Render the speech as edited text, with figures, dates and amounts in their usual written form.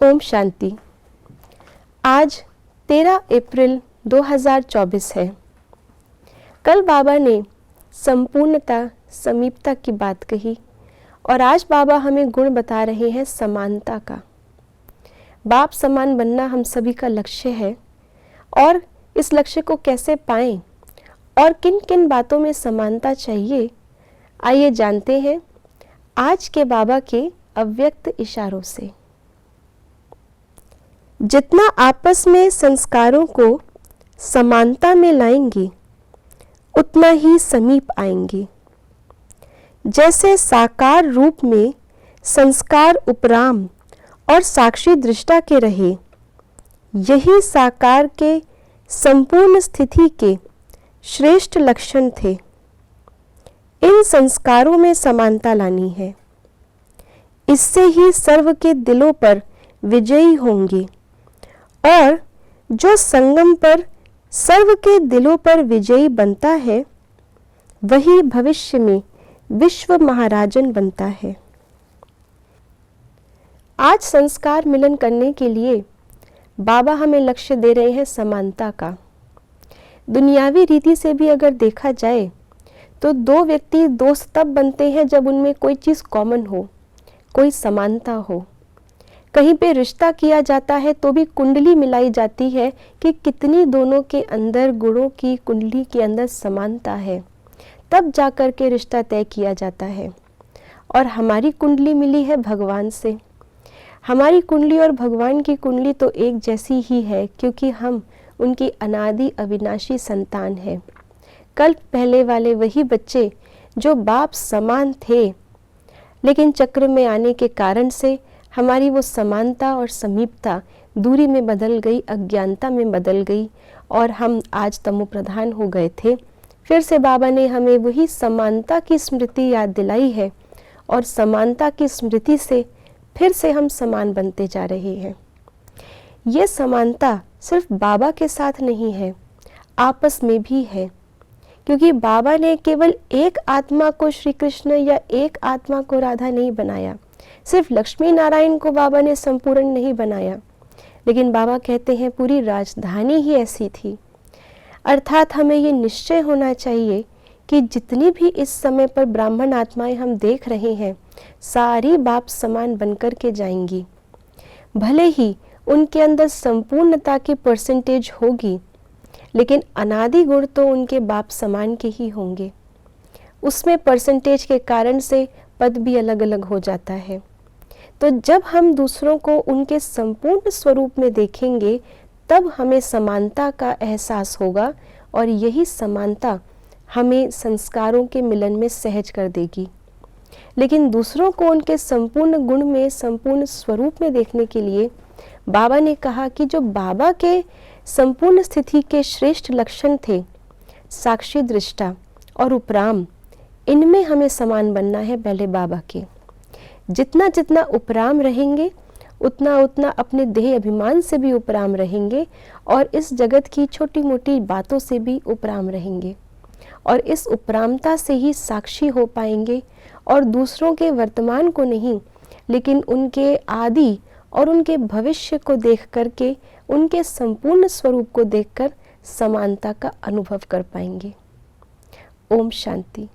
ओम शांति। आज 13 अप्रैल 2024 है। कल बाबा ने संपूर्णता समीपता की बात कही और आज बाबा हमें गुण बता रहे हैं समानता का। बाप समान बनना हम सभी का लक्ष्य है और इस लक्ष्य को कैसे पाएं और किन किन बातों में समानता चाहिए, आइए जानते हैं आज के बाबा के अव्यक्त इशारों से। जितना आपस में संस्कारों को समानता में लाएंगे उतना ही समीप आएंगे। जैसे साकार रूप में संस्कार उपराम और साक्षी दृष्टा के रहे, यही साकार के संपूर्ण स्थिति के श्रेष्ठ लक्षण थे। इन संस्कारों में समानता लानी है, इससे ही सर्व के दिलों पर विजयी होंगे और जो संगम पर सर्व के दिलों पर विजयी बनता है वही भविष्य में विश्व महाराजन बनता है। आज संस्कार मिलन करने के लिए बाबा हमें लक्ष्य दे रहे हैं समानता का। दुनियावी रीति से भी अगर देखा जाए तो दो व्यक्ति दोस्त तब बनते हैं जब उनमें कोई चीज़ कॉमन हो, कोई समानता हो। कहीं पे रिश्ता किया जाता है तो भी कुंडली मिलाई जाती है कि कितनी दोनों के अंदर गुणों की कुंडली के अंदर समानता है, तब जाकर के रिश्ता तय किया जाता है। और हमारी कुंडली मिली है भगवान से। हमारी कुंडली और भगवान की कुंडली तो एक जैसी ही है, क्योंकि हम उनकी अनादि अविनाशी संतान हैं। कल्प पहले वाले वही बच्चे जो बाप समान थे, लेकिन चक्र में आने के कारण से हमारी वो समानता और समीपता दूरी में बदल गई, अज्ञानता में बदल गई और हम आज तमो प्रधान हो गए थे। फिर से बाबा ने हमें वही समानता की स्मृति याद दिलाई है और समानता की स्मृति से फिर से हम समान बनते जा रहे हैं। ये समानता सिर्फ बाबा के साथ नहीं है, आपस में भी है, क्योंकि बाबा ने केवल एक आत्मा को श्री कृष्ण या एक आत्मा को राधा नहीं बनाया। सिर्फ लक्ष्मी नारायण को बाबा ने संपूर्ण नहीं बनाया, लेकिन बाबा कहते हैं पूरी राजधानी ही ऐसी थी। अर्थात हमें ये निश्चय होना चाहिए कि जितनी भी इस समय पर ब्राह्मण आत्माएं हम देख रहे हैं, सारी बाप समान बनकर के जाएंगी। भले ही उनके अंदर संपूर्णता की परसेंटेज होगी, लेकिन अनादि गुण तो उनके बाप समान के ही होंगे। उसमें परसेंटेज के कारण से पद भी अलग अलग हो जाता है। तो जब हम दूसरों को उनके संपूर्ण स्वरूप में देखेंगे तब हमें समानता का एहसास होगा और यही समानता हमें संस्कारों के मिलन में सहज कर देगी। लेकिन दूसरों को उनके संपूर्ण गुण में, संपूर्ण स्वरूप में देखने के लिए बाबा ने कहा कि जो बाबा के संपूर्ण स्थिति के श्रेष्ठ लक्षण थे, साक्षी दृष्टा और उपराम, इनमें हमें समान बनना है पहले बाबा के। जितना जितना उपराम रहेंगे उतना उतना अपने देह अभिमान से भी उपराम रहेंगे और इस जगत की छोटी मोटी बातों से भी उपराम रहेंगे और इस उपरामता से ही साक्षी हो पाएंगे और दूसरों के वर्तमान को नहीं, लेकिन उनके आदि और उनके भविष्य को देख करके, उनके संपूर्ण स्वरूप को देखकर समानता का अनुभव कर पाएंगे। ओम शांति।